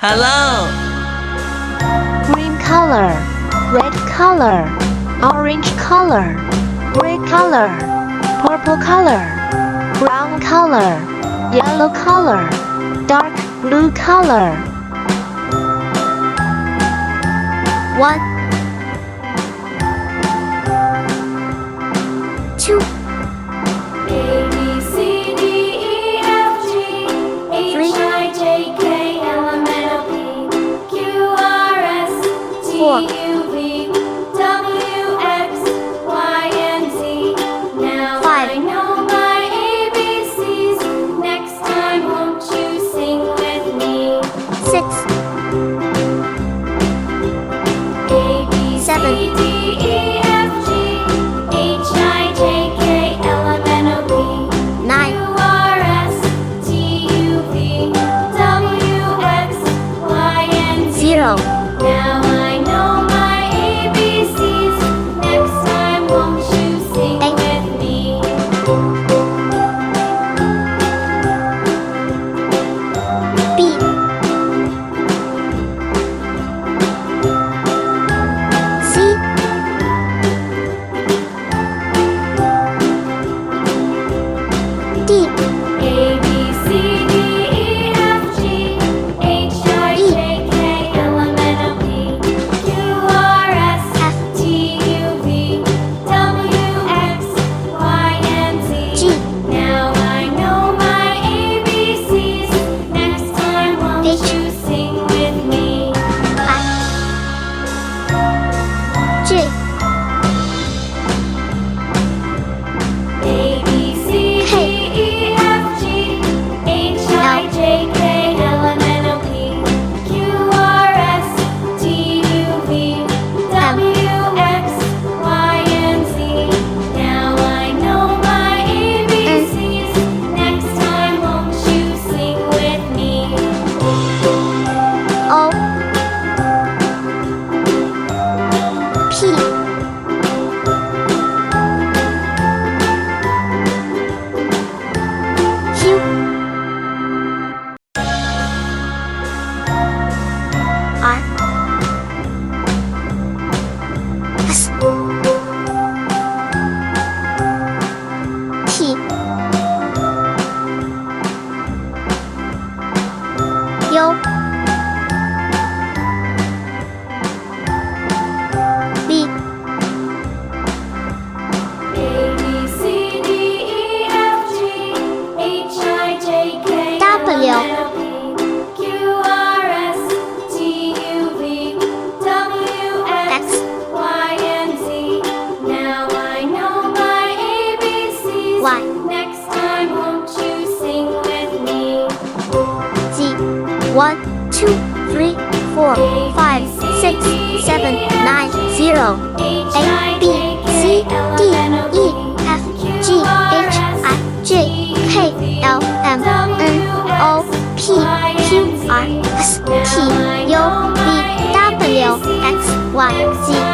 Hello. Green color, red color, orange color, gray color, purple color, brown color, yellow color, dark blue color. 1 2 4 0 Now I know my ABCs. Next time, won't you sing with me? B C D A B C D E F G H I J K L M N O P Q R S T U V W X Y and Z. G Now I know my ABCs. Next time, won't H you sing with me? I J A B C D E F G H I J K L M N O P Q R S T U V W X Y and Z. Now I know my ABCs. Next time, won't you sing with me? O P Q R S T U V A B C D E F G H I J K W. L M N O P Q R S T U V W X X Y and Z. Now I know my ABCs. Y. Next time, won't you sing with me? Z 1 2 3 4 5 6 7 9 0 A B C D E F G H I J K L M N O P Q R S T U V W X Y Z.